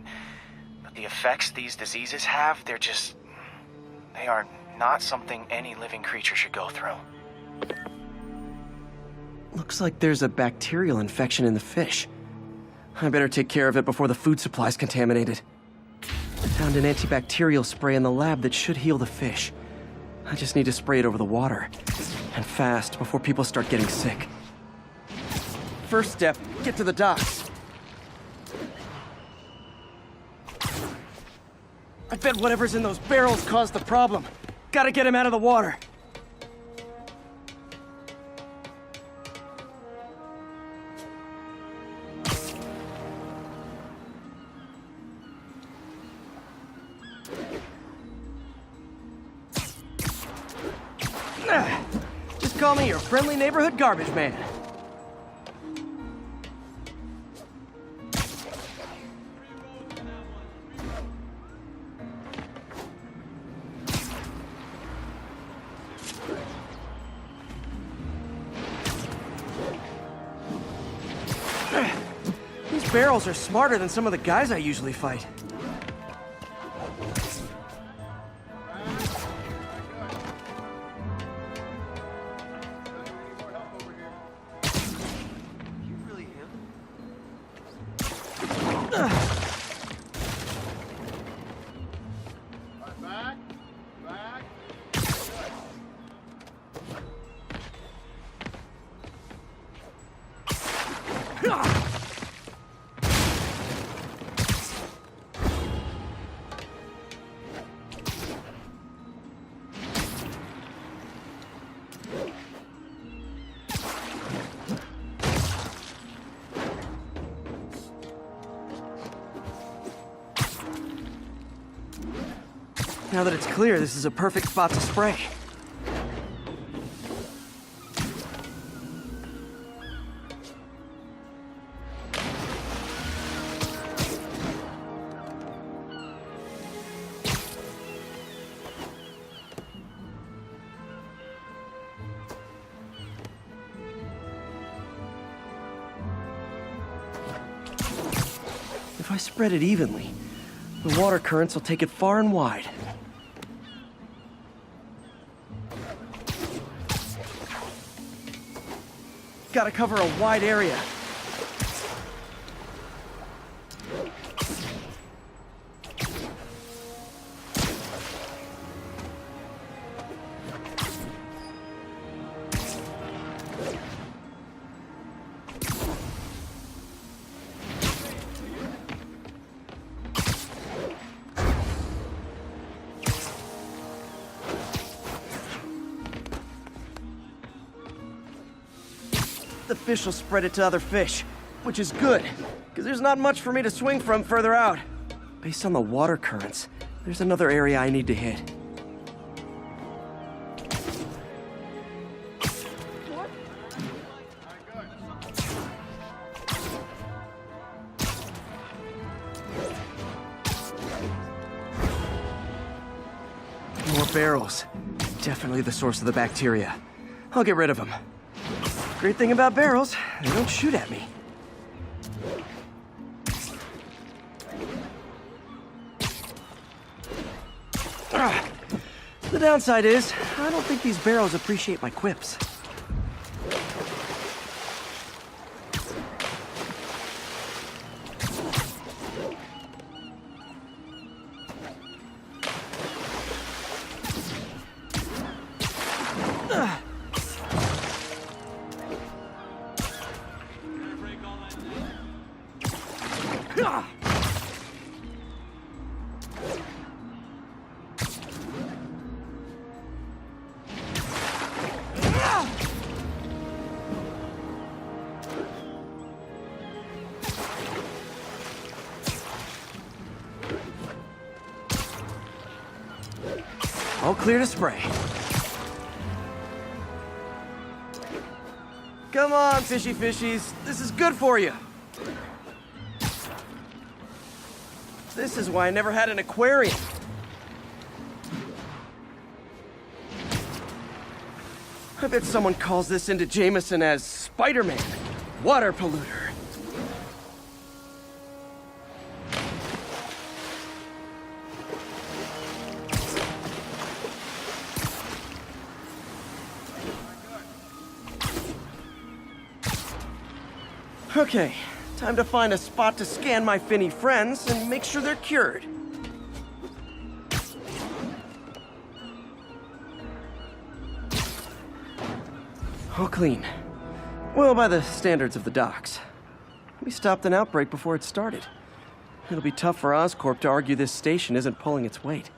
Speaker 2: But the effects these diseases have, they are not something any living creature should go through.
Speaker 1: Looks like there's a bacterial infection in the fish. I better take care of it before the food supply's contaminated. I found an antibacterial spray in the lab that should heal the fish. I just need to spray it over the water. And fast, before people start getting sick. First step, get to the docks. I bet whatever's in those barrels caused the problem. Gotta get him out of the water. Just call me your friendly neighborhood garbage man. These barrels are smarter than some of the guys I usually fight. Now that it's clear, this is a perfect spot to spray. If I spread it evenly, the water currents will take it far and wide. Gotta cover a wide area. The fish will spread it to other fish, which is good, because there's not much for me to swing from further out. Based on the water currents, there's another area I need to hit. More barrels. Definitely the source of the bacteria. I'll get rid of them. Great thing about barrels, they don't shoot at me. The downside is, I don't think these barrels appreciate my quips. All clear to spray. Come on, fishy fishies. This is good for you. This is why I never had an aquarium. I bet someone calls this into Jameson as Spider-Man, water polluter. Okay, time to find a spot to scan my finny friends and make sure they're cured. All clean. Well, by the standards of the docks. We stopped an outbreak before it started. It'll be tough for Oscorp to argue this station isn't pulling its weight.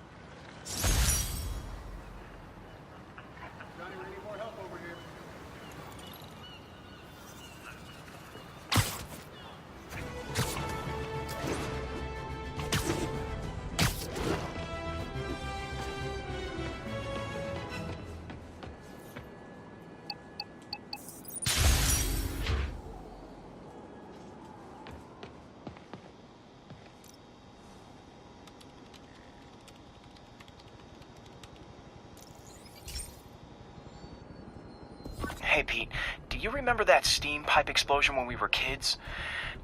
Speaker 2: Hey, Pete, do you remember that steam pipe explosion when we were kids?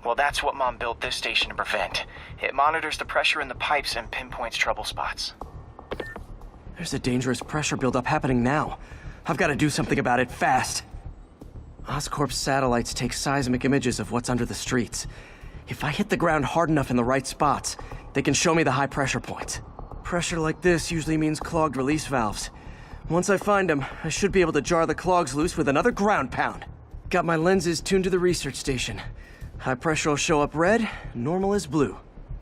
Speaker 2: Well, that's what Mom built this station to prevent. It monitors the pressure in the pipes and pinpoints trouble spots.
Speaker 1: There's a dangerous pressure buildup happening now. I've got to do something about it fast. Oscorp's satellites take seismic images of what's under the streets. If I hit the ground hard enough in the right spots, they can show me the high pressure points. Pressure like this usually means clogged release valves. Once I find them, I should be able to jar the clogs loose with another ground pound. Got my lenses tuned to the research station. High pressure will show up red, normal is blue.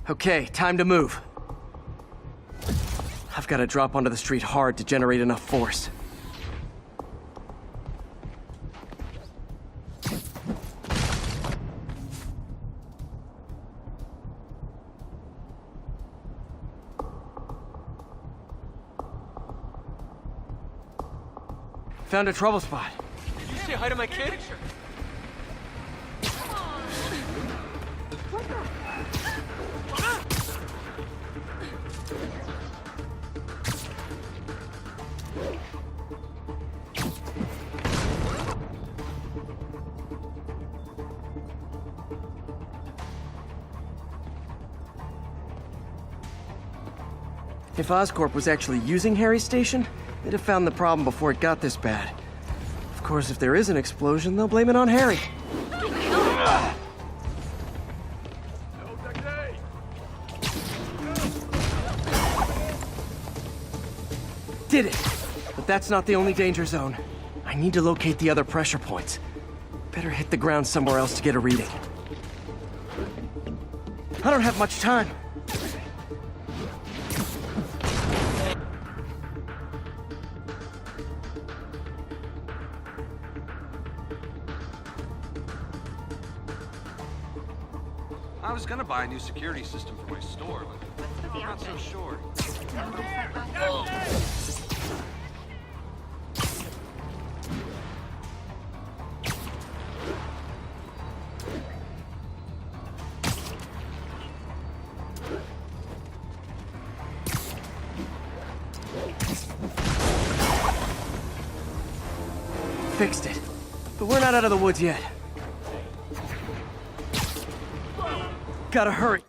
Speaker 1: Okay, time to move. I've got to drop onto the street hard to generate enough force. Found a trouble spot.
Speaker 5: Did you say hi to my kid?
Speaker 1: If Oscorp was actually using Harry's station, they'd have found the problem before it got this bad. Of course, if there is an explosion, they'll blame it on Harry. Did it! But that's not the only danger zone. I need to locate the other pressure points. Better hit the ground somewhere else to get a reading. I don't have much time.
Speaker 6: I was gonna buy a new security system for my store, but I'm not so sure.
Speaker 1: Fixed it. But we're not out of the woods yet. Gotta hurry.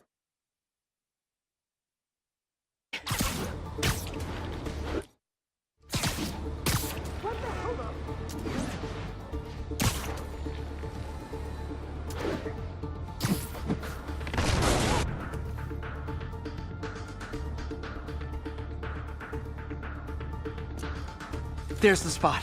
Speaker 1: There's the spot.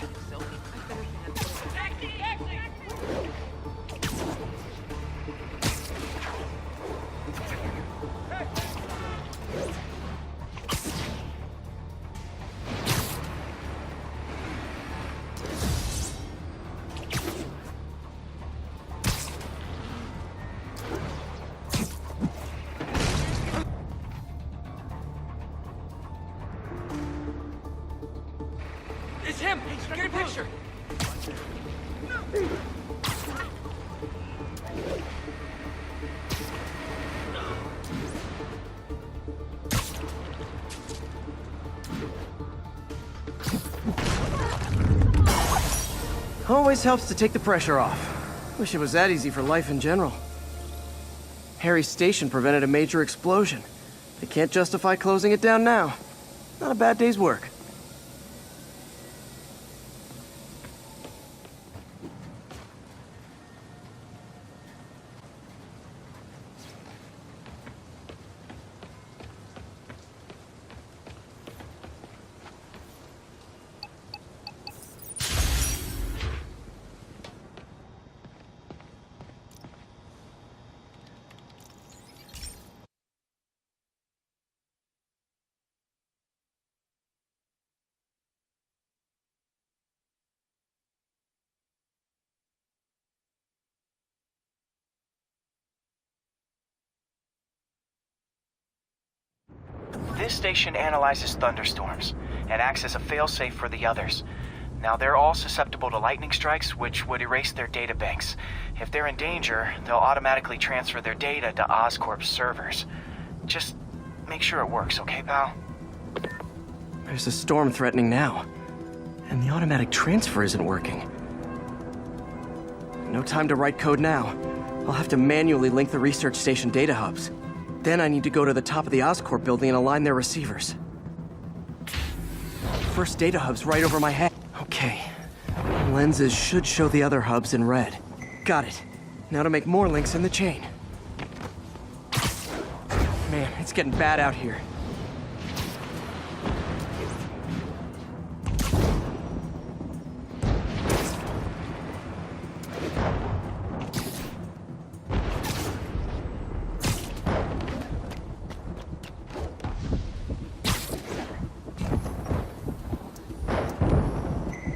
Speaker 5: It's him! Get a picture!
Speaker 1: Always helps to take the pressure off. Wish it was that easy for life in general. Harry's station prevented a major explosion. They can't justify closing it down now. Not a bad day's work.
Speaker 2: This station analyzes thunderstorms and acts as a failsafe for the others. Now, they're all susceptible to lightning strikes, which would erase their databanks. If they're in danger, they'll automatically transfer their data to Oscorp's servers. Just make sure it works, okay, pal?
Speaker 1: There's a storm threatening now, and the automatic transfer isn't working. No time to write code now. I'll have to manually link the research station data hubs. Then I need to go to the top of the Oscorp building and align their receivers. First data hub's right over my head. Okay. Lenses should show the other hubs in red. Got it. Now to make more links in the chain. Man, it's getting bad out here.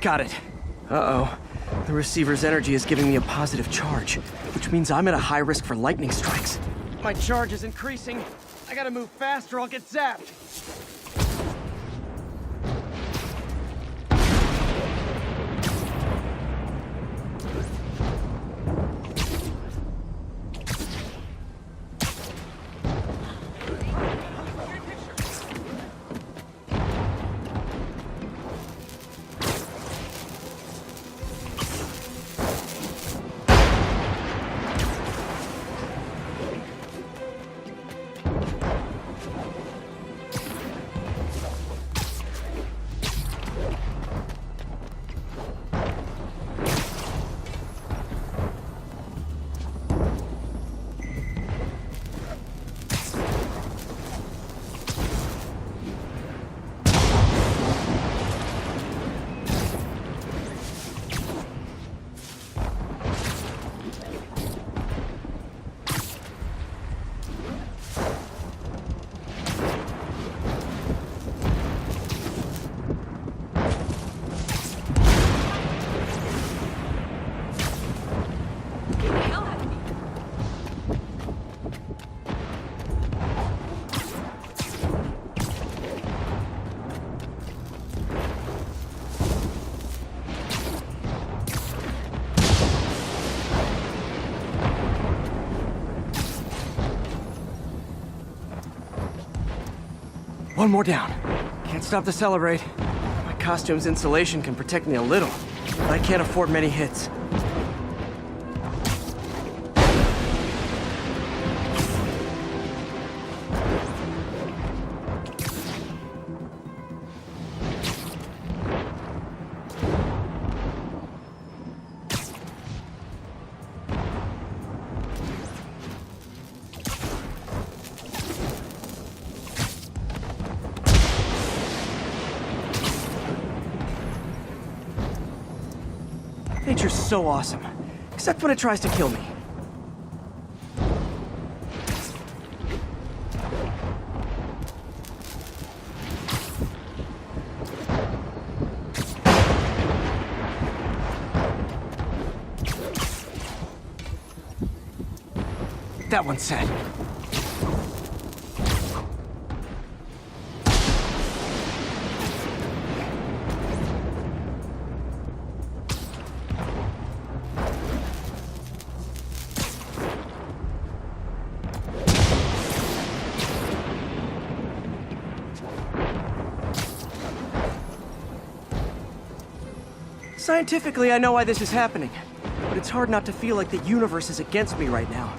Speaker 1: Got it. Uh-oh. The receiver's energy is giving me a positive charge, which means I'm at a high risk for lightning strikes. My charge is increasing. I gotta move fast or I'll get zapped. One more down. Can't stop to celebrate. My costume's insulation can protect me a little, but I can't afford many hits. Nature's so awesome, except when it tries to kill me. That one's set. Scientifically, I know why this is happening, but it's hard not to feel like the universe is against me right now.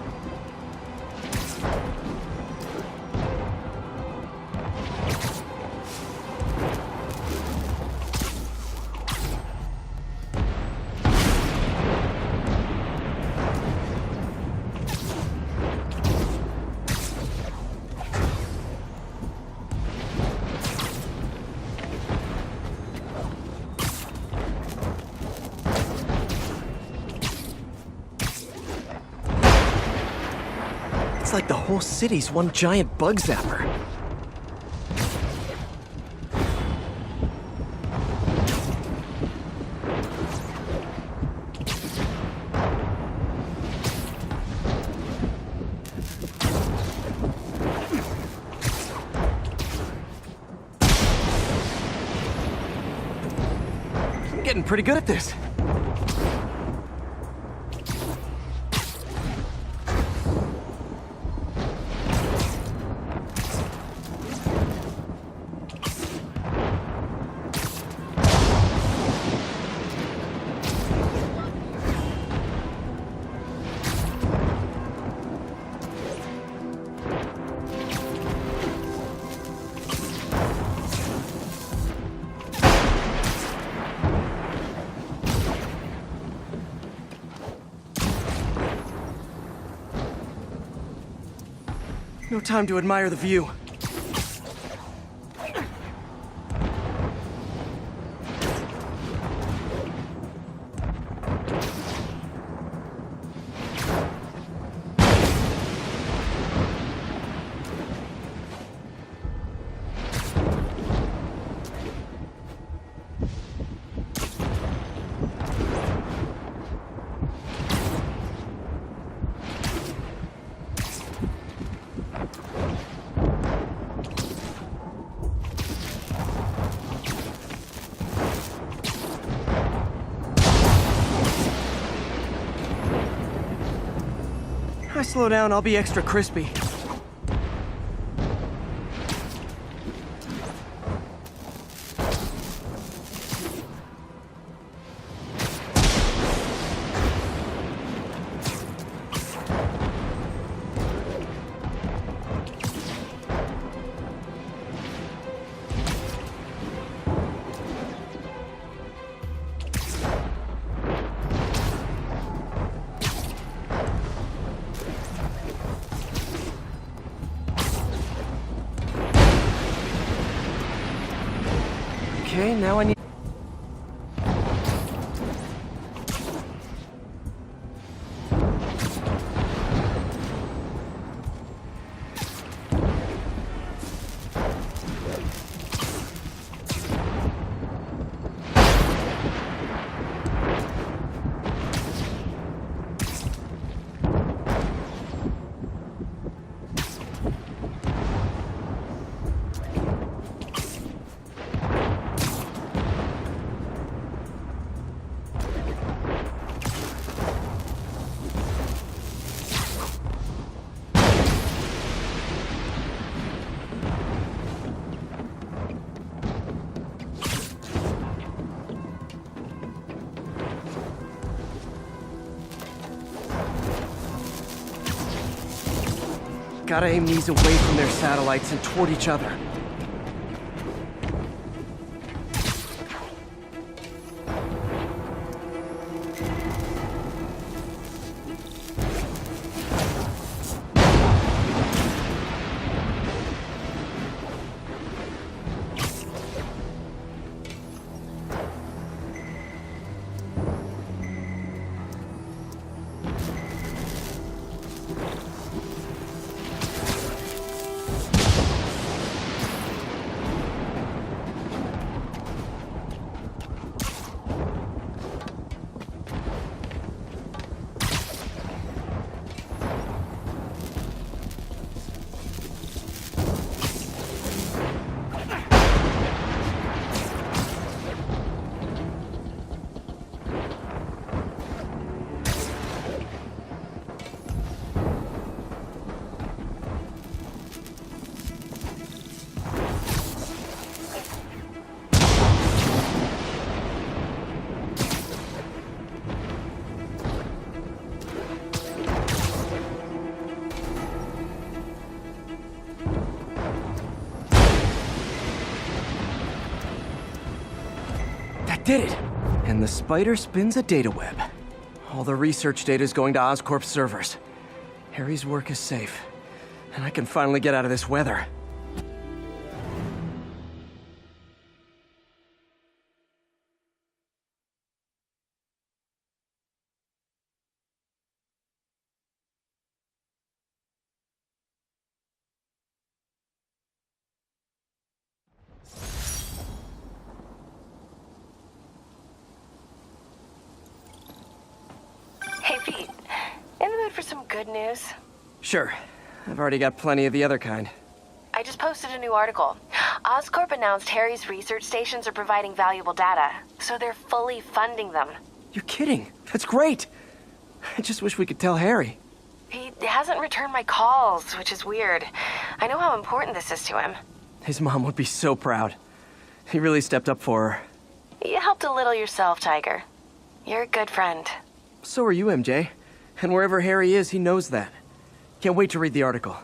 Speaker 1: It's like the whole city's one giant bug zapper. I'm getting pretty good at this. No time to admire the view. If I slow down, I'll be extra crispy. Okay, now I need... Gotta aim these away from their satellites and toward each other. did it! And the spider spins a data web. All the research data is going to Oscorp's servers. Harry's work is safe. And I can finally get out of this weather.
Speaker 7: Hey, Pete. In the mood for some good news?
Speaker 1: Sure. I've already got plenty of the other kind.
Speaker 7: I just posted a new article. Oscorp announced Harry's research stations are providing valuable data, so they're fully funding them.
Speaker 1: You're kidding. That's great. I just wish we could tell Harry.
Speaker 7: He hasn't returned my calls, which is weird. I know how important this is to him.
Speaker 1: His mom would be so proud. He really stepped up for her.
Speaker 7: You helped a little yourself, Tiger. You're a good friend.
Speaker 1: So are you, MJ. And wherever Harry is, he knows that. Can't wait to read the article.